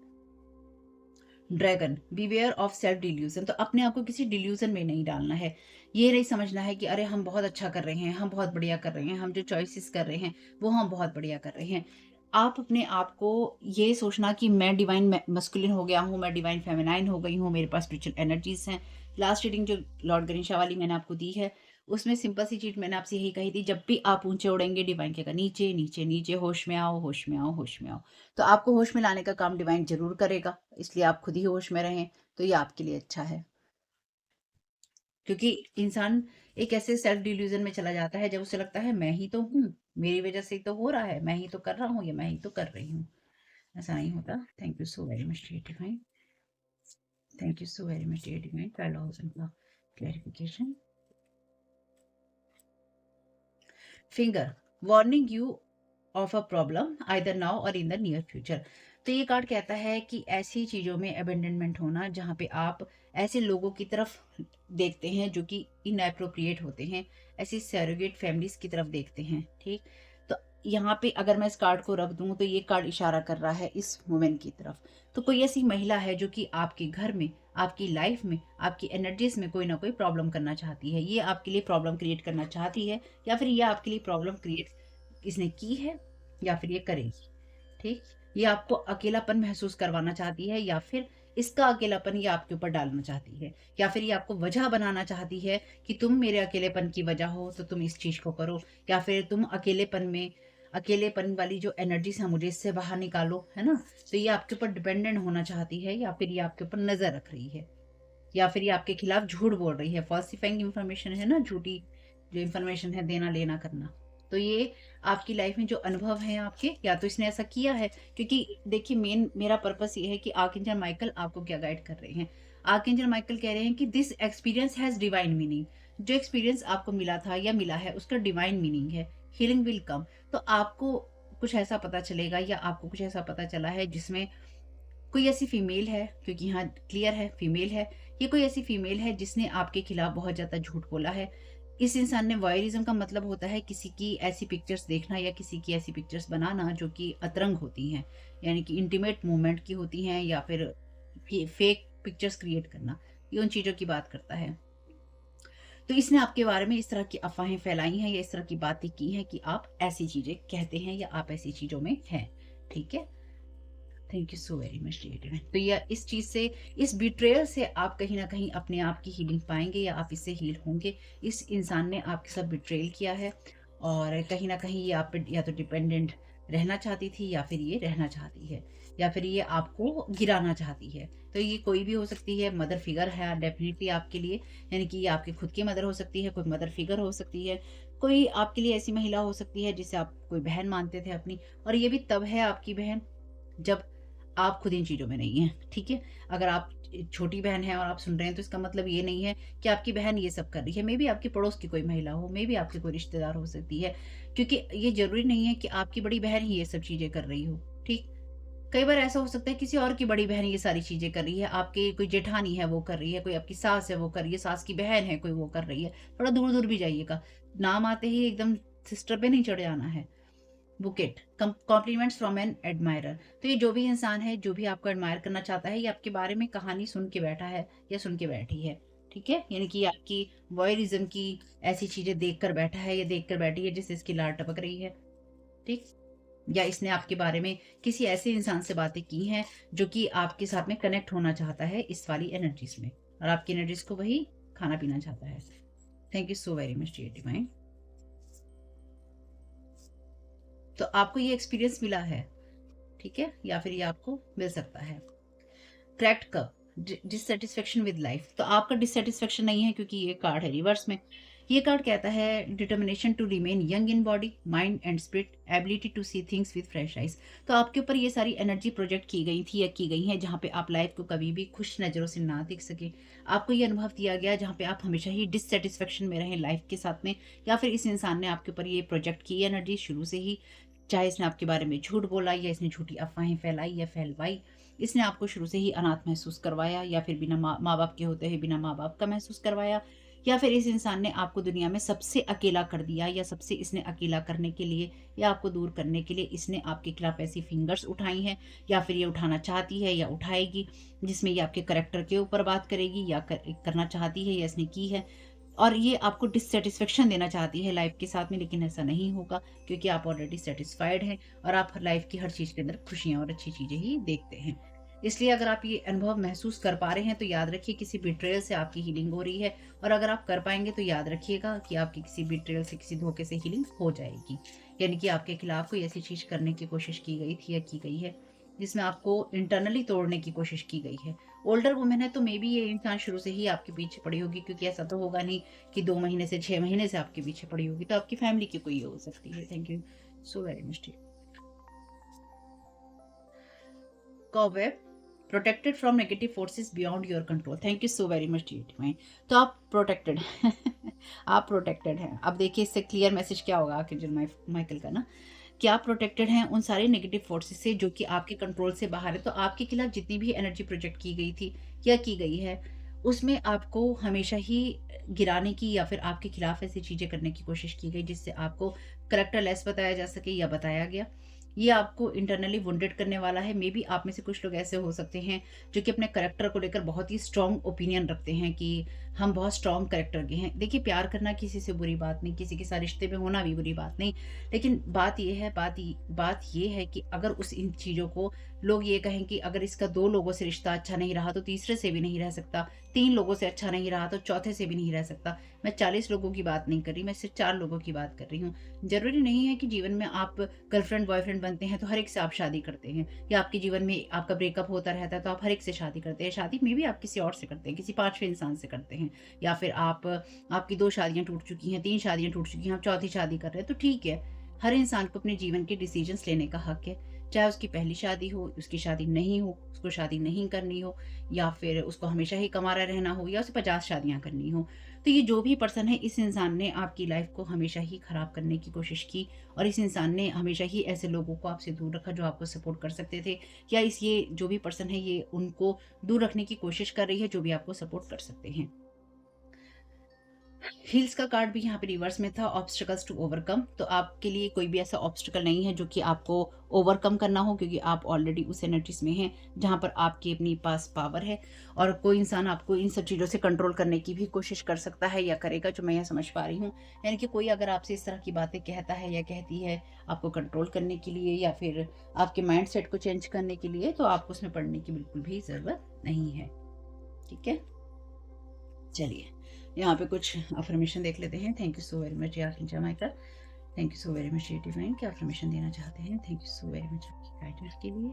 Dragon, beware of self delusion. तो अपने आप को किसी डिल्यूजन में नहीं डालना है। ये नहीं समझना है कि अरे हम बहुत अच्छा कर रहे हैं, हम बहुत बढ़िया कर रहे हैं, हम जो चॉइसेस कर रहे हैं वो हम बहुत बढ़िया कर रहे हैं। आप अपने आप को ये सोचना कि मैं डिवाइन मस्कुलिन हो गया हूँ, मैं डिवाइन फेमिनाइन हो गई हूँ, मेरे पास स्पिरिचुअल एनर्जीज हैं। लास्ट रीडिंग जो लॉर्ड गणेशा वाली मैंने आपको दी है, उसमें सिंपल सी चीज़ मैंने आपसे यही कही थी, जब भी आप ऊँचे उड़ेंगे डिवाइन कहेगा नीचे, नीचे, नीचे, होश में आओ, होश में आओ, होश में आओ। तो आपको होश में लाने का काम डिवाइन ज़रूर करेगा, इसलिए आप खुद ही होश में रहें, तो ये आपके लिए अच्छा है। क्योंकि इंसान एक ऐसे सेल्फ डिल्यूज़न में चला जाता है जब उसे लगता है मैं ही तो हूँ, मेरी वज़ह से ही तो हो रहा है, मैं ही तो कर रहा हूँ या मैं ही तो कर रही हूँ। ऐसा नहीं होता। Thank you so very much dear divine. Thank you so very much dear divine for allowing the clarification. Finger, warning you of a problem either now or in the near future. तो ये कार्ड कहता है कि ऐसी चीज़ों में अबेंडनमेंट होना जहाँ पे आप ऐसे लोगों की तरफ देखते हैं जो कि इनएप्रोप्रिएट होते हैं, ऐसी सैरोगेट फैमिलीज की तरफ देखते हैं। ठीक, तो यहाँ पे अगर मैं इस कार्ड को रख दूँ तो ये कार्ड इशारा कर रहा है इस वुमेन की तरफ। तो कोई ऐसी महिला है जो कि आपके घर में, आपकी लाइफ में, आपकी एनर्जीज में कोई ना कोई प्रॉब्लम करना चाहती है। ये आपके लिए प्रॉब्लम क्रिएट करना चाहती है या फिर ये आपके लिए प्रॉब्लम क्रिएट इसने की है या फिर ये करेगी। ठीक, ये आपको अकेलापन महसूस करवाना चाहती है या फिर इसका अकेलापन ये आपके ऊपर डालना चाहती है, या फिर ये आपको वजह बनाना चाहती है कि तुम मेरे अकेलेपन की वजह हो तो तुम इस चीज को करो, या फिर तुम अकेलेपन में, अकेलेपन वाली जो एनर्जी है मुझे इससे बाहर निकालो, है ना। तो ये आपके ऊपर डिपेंडेंट होना चाहती है या फिर ये आपके ऊपर नजर रख रही है या फिर ये आपके खिलाफ झूठ बोल रही है। फॉल्सिफाइंग इंफॉर्मेशन है ना, झूठी जो इंफॉर्मेशन है, देना लेना करना। तो ये आपकी लाइफ में जो अनुभव हैं आपके, या तो इसने ऐसा किया है, क्योंकि देखिए मेन मेरा पर्पस ये है कि आर्कएंजल माइकल आपको क्या गाइड कर रहे हैं। आर्कएंजल माइकल कह रहे हैं कि this experience has divine meaning. जो एक्सपीरियंस आपको मिला था या मिला है उसका डिवाइन मीनिंग है, हीलिंग विल कम। तो आपको कुछ ऐसा पता चलेगा या आपको कुछ ऐसा पता चला है जिसमें कोई ऐसी फीमेल है, क्योंकि यहाँ क्लियर है फीमेल है, ये कोई ऐसी फीमेल है जिसने आपके खिलाफ बहुत ज़्यादा झूठ बोला है। इस इंसान ने वॉयरिज्म का मतलब होता है किसी की ऐसी पिक्चर्स देखना या किसी की ऐसी पिक्चर्स बनाना जो कि अतरंग होती हैं, यानी कि इंटीमेट मूवमेंट की होती हैं, या फिर फेक पिक्चर्स क्रिएट करना, ये उन चीज़ों की बात करता है। तो इसने आपके बारे में इस तरह की अफ़वाहें फैलाई हैं या इस तरह की बातें की हैं कि आप ऐसी चीज़ें कहते हैं या आप ऐसी चीज़ों में हैं, ठीक है? Thank you so very much dear divine. तो या इस चीज़ से, इस बिट्रेयल से आप कहीं न कहीं अपने आप की हीलिंग पाएँगे या आप इससे हील होंगे। इस इंसान ने आपके साथ बिट्रेयल किया है और कहीं न कहीं ये आप पे या तो डिपेंडेंट रहना चाहती थी या फिर ये रहना चाहती है या फिर ये आपको गिराना चाहती है। तो ये कोई भी हो सकती है, मदर फिगर है डेफ़िनिटली आपके लिए, यानी कि ये आपकी खुद की मदर हो सकती है, कोई मदर फिगर हो सकती है, कोई आपके लिए ऐसी महिला हो सकती है जिसे आप कोई बहन मानते थे अपनी, और ये भी तब है आपकी बहन जब आप खुद इन चीज़ों में नहीं हैं, ठीक है? अगर आप छोटी बहन हैं और आप सुन रहे हैं तो इसका मतलब ये नहीं है कि आपकी बहन ये सब कर रही है। मेबी आपके पड़ोस की कोई महिला हो, मेबी आपके कोई रिश्तेदार हो सकती है, क्योंकि ये ज़रूरी नहीं है कि आपकी बड़ी बहन ही ये सब चीज़ें कर रही हो, ठीक? कई बार ऐसा हो सकता है किसी और की बड़ी बहन ये सारी चीज़ें कर रही है, आपकी कोई जेठानी है वो कर रही है, कोई आपकी सास है वो कर रही है, सास की बहन है कोई वो कर रही है। थोड़ा दूर-दूर भी जाइएगा, नाम आते ही एकदम सिस्टर पे नहीं चढ़ जाना है। Bouquet compliments from an admirer. तो ये जो भी इंसान है, जो भी आपको एडमायर करना चाहता है, ये आपके बारे में कहानी सुन के बैठा है या सुन के बैठी है, ठीक है? यानी कि आपकी वॉयरिज्म की ऐसी चीज़ें देख कर बैठा है या देख कर बैठी है जिससे इसकी लार टपक रही है, ठीक? या इसने आपके बारे में किसी ऐसे इंसान से बातें की हैं जो कि आपके साथ में कनेक्ट होना चाहता है इस वाली एनर्जीज़ में, और आपकी एनर्जीज़ को वही खाना-पीना चाहता है। Thank you so very much dear divine. तो आपको ये एक्सपीरियंस मिला है, ठीक है? या फिर ये आपको मिल सकता है। Cracked cup, dissatisfaction with life. तो आपका डिससैटिस्फैक्शन नहीं है क्योंकि ये कार्ड है रिवर्स में। ये कार्ड कहता है determination to remain young in body, mind and spirit, ability to see things with fresh eyes. तो आपके ऊपर ये सारी एनर्जी प्रोजेक्ट की गई थी या की गई हैं जहाँ पे आप लाइफ को कभी भी खुश नज़रों से ना देख सके। आपको ये अनुभव दिया गया जहाँ पे आप हमेशा ही डिससैटिस्फैक्शन में रहें लाइफ के साथ में, या फिर इस इंसान ने आपके ऊपर ये प्रोजेक्ट की एनर्जी शुरू से ही, चाहे इसने आपके बारे में झूठ बोला या इसने झूठी अफ़वाहें फैलाई या फैलवाई, इसने आपको शुरू से ही अनाथ महसूस करवाया या फिर बिना माँ-बाप के होते हुए बिना माँ-बाप का महसूस करवाया, या फिर इस इंसान ने आपको दुनिया में सबसे अकेला कर दिया या सबसे इसने अकेला करने के लिए या आपको दूर करने के लिए इसने आपके खिलाफ ऐसी फिंगर्स उठाई हैं या फिर ये उठाना चाहती है या उठाएगी, जिसमें ये आपके करैक्टर के ऊपर बात करेगी या करना चाहती है या इसने की है। और ये आपको डिससैटिस्फैक्शन देना चाहती है लाइफ के साथ में, लेकिन ऐसा नहीं होगा क्योंकि आप ऑलरेडी सैटिस्फाइड हैं और आप लाइफ की हर चीज़ के अंदर खुशियाँ और अच्छी चीज़ें ही देखते हैं। इसलिए अगर आप ये अनुभव महसूस कर पा रहे हैं तो याद रखिए किसी बिट्रेयल से आपकी हीलिंग हो रही है, और अगर आप कर पाएंगे तो याद रखिएगा कि आपकी किसी बिट्रेयल से, किसी धोखे से हीलिंग हो जाएगी। यानी कि आपके खिलाफ कोई ऐसी चीज़ करने की कोशिश की गई थी या की गई है जिसमें आपको इंटरनली तोड़ने की कोशिश की गई है। ओल्डर वुमन है तो मे बी ये इंसान शुरू से ही आपके पीछे पड़ी होगी, क्योंकि ऐसा तो होगा नहीं कि 2 महीने से 6 महीने से आपके पीछे पड़ी होगी, तो आपकी फैमिली की कोई हो सकती है। Thank you so very much dear. Cobweb, protected from negative forces beyond your control. Thank you so very much dear divine. तो आप प्रोटेक्टेड आप प्रोटेक्टेड हैं। अब देखिए इससे क्लियर मैसेज क्या होगा आर्कएंजल माइकल का ना, कि आप प्रोटेक्टेड हैं उन सारे नेगेटिव फोर्सेस से जो कि आपके कंट्रोल से बाहर है। तो आपके खिलाफ जितनी भी एनर्जी प्रोजेक्ट की गई थी या की गई है, उसमें आपको हमेशा ही गिराने की या फिर आपके खिलाफ ऐसी चीज़ें करने की कोशिश की गई जिससे आपको करैक्टरलेस बताया जा सके या बताया गया। ये आपको इंटरनली वुंडेड करने वाला है। मे बी आप में से कुछ लोग ऐसे हो सकते हैं जो कि अपने करैक्टर को लेकर बहुत ही स्ट्रॉन्ग ओपिनियन रखते हैं कि हम बहुत स्ट्रॉन्ग करैक्टर के हैं। देखिए प्यार करना किसी से बुरी बात नहीं, किसी के साथ रिश्ते में होना भी बुरी बात नहीं, लेकिन बात ये है कि अगर उस इन चीज़ों को लोग ये कहें कि अगर इसका 2 लोगों से रिश्ता अच्छा नहीं रहा तो तीसरे से भी नहीं रह सकता, 3 लोगों से अच्छा नहीं रहा तो चौथे से भी नहीं रह सकता। मैं 40 लोगों की बात नहीं कर रही, मैं सिर्फ़ 4 लोगों की बात कर रही हूँ। ज़रूरी नहीं है कि जीवन में आप गर्लफ्रेंड बॉयफ्रेंड बनते हैं तो हर एक से आप शादी करते हैं, या आपके जीवन में आपका ब्रेकअप होता रहता है तो आप हर एक से शादी करते हैं। शादी में भी आप किसी और से करते हैं, किसी 5वें इंसान से करते हैं, या फिर आपकी 2 शादियाँ टूट चुकी हैं, 3 शादियाँ टूट चुकी हैं, आप चौथी शादी कर रहे हैं तो ठीक है। हर इंसान को अपने जीवन के डिसीजंस लेने का हक है। चाहे उसकी पहली शादी हो, उसकी शादी नहीं हो, उसको शादी नहीं करनी हो, या फिर उसको हमेशा ही कमारा रहना हो, या उसे 50 शादियाँ करनी हो। तो ये जो भी पर्सन है, इस इंसान ने आपकी लाइफ़ को हमेशा ही खराब करने की कोशिश की, और इस इंसान ने हमेशा ही ऐसे लोगों को आपसे दूर रखा जो आपको सपोर्ट कर सकते थे, या ये जो भी पर्सन है ये उनको दूर रखने की कोशिश कर रही है जो भी आपको सपोर्ट कर सकते हैं। हील्स का कार्ड भी यहाँ पे रिवर्स में था, ऑब्स्टिकल्स टू ओवरकम। तो आपके लिए कोई भी ऐसा ऑब्स्टिकल नहीं है जो कि आपको ओवरकम करना हो, क्योंकि आप ऑलरेडी उस एनर्जीज में हैं जहाँ पर आपकी अपनी पास पावर है, और कोई इंसान आपको इन सब चीज़ों से कंट्रोल करने की भी कोशिश कर सकता है या करेगा, जो मैं यह समझ पा रही हूँ। यानी कि कोई अगर आपसे इस तरह की बातें कहता है या कहती है आपको कंट्रोल करने के लिए या फिर आपके माइंड सेट को चेंज करने के लिए, तो आपको उसमें पड़ने की बिल्कुल भी ज़रूरत नहीं है। ठीक है, चलिए यहाँ पे कुछ अफर्मेशन देख लेते हैं। Thank you so very much archangel Michael, thank you so very much ये डिवाइन, क्या अफर्मेशन देना चाहते हैं। Thank you so very much आपकी गाइडेंस के लिए।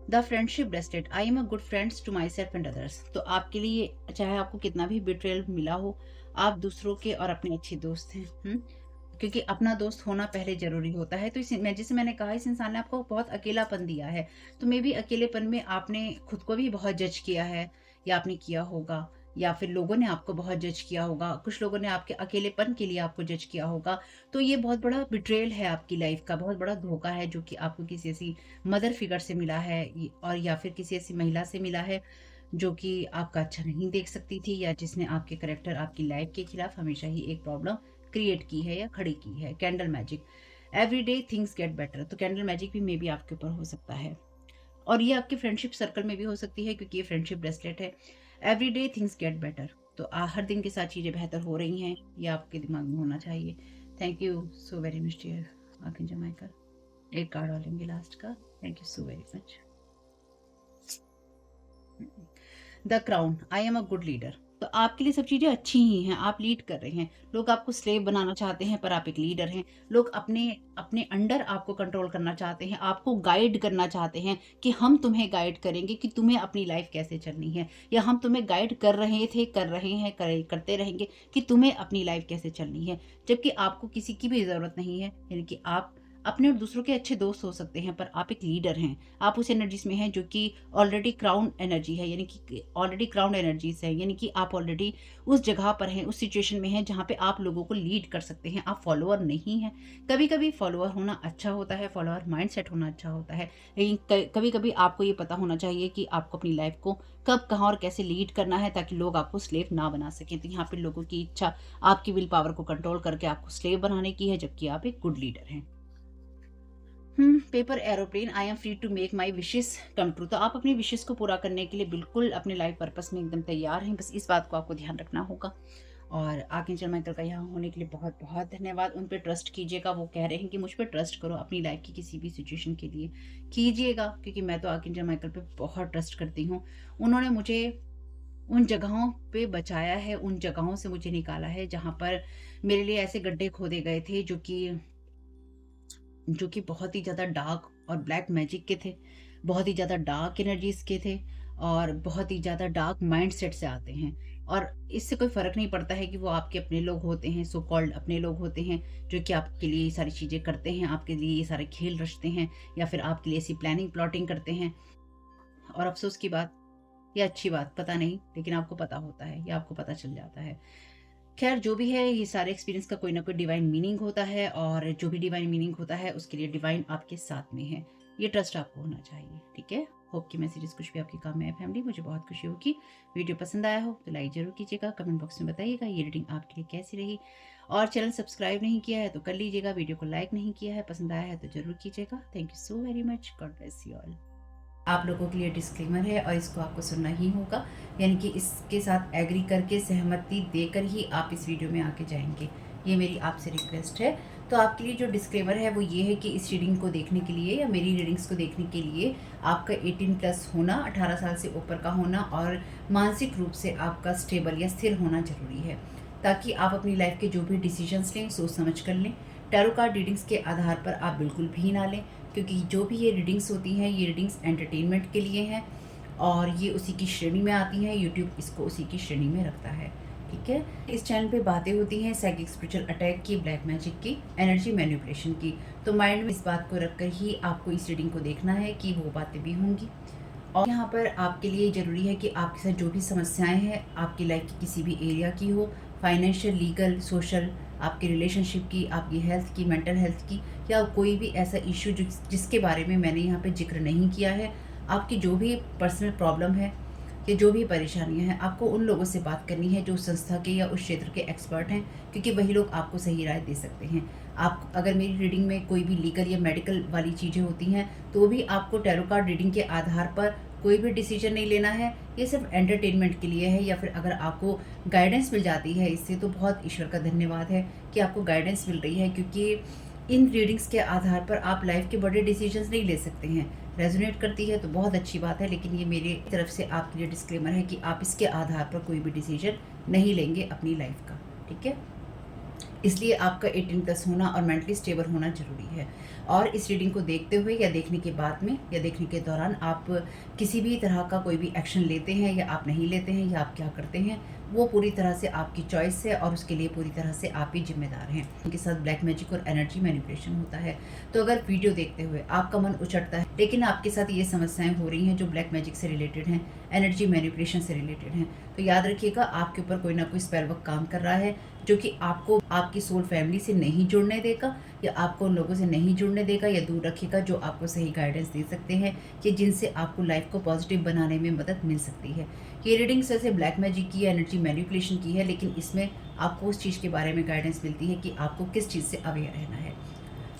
The friendship bracelet, I am a good friends to myself and others. तो आपके लिए चाहे आपको कितना भी बिट्रेयल मिला हो, आप दूसरों के और अपने अच्छे दोस्त हैं। क्योंकि अपना दोस्त होना पहले ज़रूरी होता है। तो इस मैं जैसे मैंने कहा, इस इंसान ने आपको बहुत अकेलापन दिया है। तो मेबी अकेलेपन में आपने खुद को भी बहुत जज किया है, या आपने किया होगा, या फिर लोगों ने आपको बहुत जज किया होगा। कुछ लोगों ने आपके अकेलेपन के लिए आपको जज किया होगा। तो ये बहुत बड़ा बिट्रेयल है आपकी लाइफ़ का, बहुत बड़ा धोखा है जो कि आपको किसी ऐसी मदर फिगर से मिला है, और या फिर किसी ऐसी महिला से मिला है जो कि आपका अच्छा नहीं देख सकती थी, या जिसने आपके करैक्टर, आपकी लाइफ़ के खिलाफ हमेशा ही एक प्रॉब्लम क्रिएट की है या खड़ी की है। Candle magic, everyday things get better. तो कैंडल मैजिक भी मे बी आपके ऊपर हो सकता है, और ये आपके फ्रेंडशिप सर्कल में भी हो सकती है, क्योंकि ये फ्रेंडशिप ब्रेसलेट है। एवरीडे थिंग्स गेट बेटर, तो हर दिन के साथ चीज़ें बेहतर हो रही हैं, ये आपके दिमाग में होना चाहिए। Thank you so very much dear archangel Michael. एक कार्ड और लेंगे लास्ट का। Thank you so very much. The crown, I am a good leader. तो आपके लिए सब चीज़ें अच्छी ही हैं, आप लीड कर रहे हैं। लोग आपको स्लेव बनाना चाहते हैं, पर आप एक लीडर हैं। लोग अपने अपने अंडर आपको कंट्रोल करना चाहते हैं, आपको गाइड करना चाहते हैं कि हम तुम्हें गाइड करेंगे कि तुम्हें अपनी लाइफ कैसे चलनी है, या हम तुम्हें गाइड कर रहे थे, कर रहे हैं, करते रहेंगे कि तुम्हें अपनी लाइफ कैसे चलनी है। जबकि आपको किसी की भी ज़रूरत नहीं है, यानी कि आप अपने और दूसरों के अच्छे दोस्त हो सकते हैं, पर आप एक लीडर हैं। आप उस एनर्जीज में हैं जो कि ऑलरेडी क्राउन एनर्जी है, यानी कि ऑलरेडी क्राउन एनर्जीज है, यानी कि आप ऑलरेडी उस जगह पर हैं, उस सिचुएशन में हैं जहाँ पे आप लोगों को लीड कर सकते हैं। आप फॉलोअर नहीं हैं। कभी कभी फॉलोअर होना अच्छा होता है, फॉलोअर माइंड सेट होना अच्छा होता है, लेकिन कभी कभी आपको ये पता होना चाहिए कि आपको अपनी लाइफ को कब, कहाँ और कैसे लीड करना है, ताकि लोग आपको स्लेव ना बना सकें। तो यहाँ पे लोगों की इच्छा आपकी विल पावर को कंट्रोल करके आपको स्लेव बनाने की है, जबकि आप एक गुड लीडर हैं। Paper aeroplane, I am free to make my wishes come true. तो आप अपनी विशेस को पूरा करने के लिए बिल्कुल अपने लाइफ पर्पस में एकदम तैयार हैं, बस इस बात को आपको ध्यान रखना होगा। और आर्कएंजल माइकल का यहाँ होने के लिए बहुत बहुत धन्यवाद। उन पे ट्रस्ट कीजिएगा, वो कह रहे हैं कि मुझ पे ट्रस्ट करो अपनी लाइफ की किसी भी सिचुएशन के लिए कीजिएगा, क्योंकि मैं तो आर्कएंजल माइकल पे बहुत ट्रस्ट करती हूँ। उन्होंने मुझे उन जगहों पे बचाया है, उन जगहों से मुझे निकाला है जहाँ पर मेरे लिए ऐसे गड्ढे खोदे गए थे जो कि बहुत ही ज़्यादा डार्क और ब्लैक मैजिक के थे, बहुत ही ज़्यादा डार्क एनर्जीज़ के थे, और बहुत ही ज़्यादा डार्क माइंडसेट से आते हैं। और इससे कोई फ़र्क नहीं पड़ता है कि वो आपके अपने लोग होते हैं, सो कॉल्ड अपने लोग होते हैं, जो कि आपके लिए ये सारी चीज़ें करते हैं, आपके लिए ये सारे खेल रचते हैं, या फिर आपके लिए ऐसी प्लानिंग प्लॉटिंग करते हैं। और अफ़सोस की बात या अच्छी बात पता नहीं, लेकिन आपको पता होता है या आपको पता चल जाता है। खैर जो भी है, ये सारे एक्सपीरियंस का कोई ना कोई डिवाइन मीनिंग होता है, और जो भी डिवाइन मीनिंग होता है उसके लिए डिवाइन आपके साथ में है। ये ट्रस्ट आपको होना चाहिए। ठीक है, होप कि मैसेजेस कुछ भी आपके काम में आए फैमिली। मुझे बहुत खुशी होगी। वीडियो पसंद आया हो तो लाइक जरूर कीजिएगा, कमेंट बॉक्स में बताइएगा ये रीडिंग आपके लिए कैसी रही, और चैनल सब्सक्राइब नहीं किया है तो कर लीजिएगा, वीडियो को लाइक नहीं किया है, पसंद आया है तो जरूर कीजिएगा। Thank you so very much, God bless you all. आप लोगों के लिए डिस्क्लेमर है और इसको आपको सुनना ही होगा, यानी कि इसके साथ एग्री करके सहमति देकर ही आप इस वीडियो में आके जाएंगे, ये मेरी आपसे रिक्वेस्ट है। तो तो आपके लिए जो डिस्क्लेमर है वो ये है कि इस रीडिंग को देखने के लिए या मेरी रीडिंग्स को देखने के लिए आपका 18+ होना, 18 साल से ऊपर का होना और मानसिक रूप से आपका स्टेबल या स्थिर होना ज़रूरी है, ताकि आप अपनी लाइफ के जो भी डिसीजंस लें सोच समझ कर लें। टैरो कार्ड रीडिंग्स के आधार पर आप बिल्कुल भी ना लें, क्योंकि जो भी ये रीडिंग्स होती हैं ये रीडिंग्स एंटरटेनमेंट के लिए हैं और ये उसी की श्रेणी में आती हैं। यूट्यूब इसको उसी की श्रेणी में रखता है, ठीक है। इस चैनल पे बातें होती हैं साइकिक स्पिरिचुअल अटैक की, ब्लैक मैजिक की, एनर्जी मैनिपुलेशन की। तो माइंड में इस बात को रखकर ही आपको इस रीडिंग को देखना है कि वो बातें भी होंगी। और यहाँ पर आपके लिए ज़रूरी है कि आपके साथ जो भी समस्याएं हैं आपकी लाइफ की किसी भी एरिया की हो, फाइनेंशियल, लीगल, सोशल, आपके रिलेशनशिप की, आपकी हेल्थ की, मेंटल हेल्थ की, या कोई भी ऐसा इशू जिसके बारे में मैंने यहाँ पे जिक्र नहीं किया है, आपकी जो भी पर्सनल प्रॉब्लम है या जो भी परेशानियां हैं, आपको उन लोगों से बात करनी है जो उस संस्था के या उस क्षेत्र के एक्सपर्ट हैं, क्योंकि वही लोग आपको सही राय दे सकते हैं। आप अगर मेरी रीडिंग में कोई भी लीगल या मेडिकल वाली चीज़ें होती हैं तो भी आपको टैरो कार्ड रीडिंग के आधार पर कोई भी डिसीजन नहीं लेना है। ये सिर्फ एंटरटेनमेंट के लिए है, या फिर अगर आपको गाइडेंस मिल जाती है इससे तो बहुत ईश्वर का धन्यवाद है कि आपको गाइडेंस मिल रही है, क्योंकि इन रीडिंग्स के आधार पर आप लाइफ के बड़े डिसीजंस नहीं ले सकते हैं। रेजोनेट करती है तो बहुत अच्छी बात है, लेकिन ये मेरी तरफ से आपके लिए डिस्क्लेमर है कि आप इसके आधार पर कोई भी डिसीजन नहीं लेंगे अपनी लाइफ का, ठीक है। इसलिए आपका 18+ होना और मेंटली स्टेबल होना ज़रूरी है। और इस रीडिंग को देखते हुए या देखने के बाद में या देखने के दौरान आप किसी भी तरह का कोई भी एक्शन लेते हैं या आप नहीं लेते हैं या आप क्या करते हैं, वो पूरी तरह से आपकी चॉइस है और उसके लिए पूरी तरह से आप ही जिम्मेदार हैं। उनके साथ ब्लैक मैजिक और एनर्जी मैनिपुलेशन होता है। तो अगर वीडियो देखते हुए आपका मन उचटता है लेकिन आपके साथ ये समस्याएं हो रही हैं जो ब्लैक मैजिक से रिलेटेड हैं, एनर्जी मैनिपुलेशन से रिलेटेड हैं, तो याद रखिएगा आपके ऊपर कोई ना कोई स्पेल वर्क काम कर रहा है जो कि आपको आपकी सोल फैमिली से नहीं जुड़ने देगा या आपको उन लोगों से नहीं जुड़ने देगा या दूर रखेगा जो आपको सही गाइडेंस दे सकते हैं कि जिनसे आपको लाइफ को पॉजिटिव बनाने में मदद मिल सकती है। ये रीडिंग्स जैसे ब्लैक मैजिक की, एनर्जी मैनिपुलेशन की है, लेकिन इसमें आपको उस चीज़ के बारे में गाइडेंस मिलती है कि आपको किस चीज़ से अवेयर रहना है।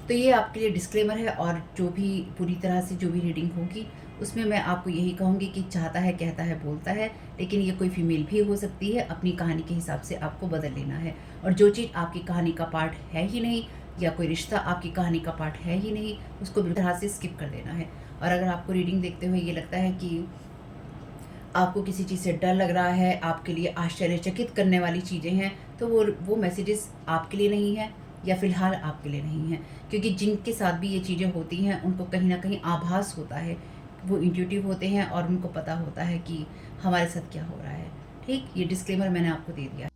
तो ये आपके लिए डिस्क्लेमर है, और जो भी पूरी तरह से जो भी रीडिंग होगी उसमें मैं आपको यही कहूँगी कि चाहता है, कहता है, बोलता है, लेकिन ये कोई फीमेल भी हो सकती है। अपनी कहानी के हिसाब से आपको बदल लेना है, और जो चीज़ आपकी कहानी का पार्ट है ही नहीं या कोई रिश्ता आपकी कहानी का पार्ट है ही नहीं, उसको बिल्कुल तरह से स्किप कर देना है। और अगर आपको रीडिंग देखते हुए ये लगता है कि आपको किसी चीज़ से डर लग रहा है, आपके लिए आश्चर्यचकित करने वाली चीज़ें हैं, तो वो मैसेजेस आपके लिए नहीं है या फ़िलहाल आपके लिए नहीं है, क्योंकि जिनके साथ भी ये चीज़ें होती हैं उनको कहीं न कहीं आभास होता है, वो इंट्यूटिव होते हैं और उनको पता होता है कि हमारे साथ क्या हो रहा है। ठीक, ये डिस्क्लेमर मैंने आपको दे दिया।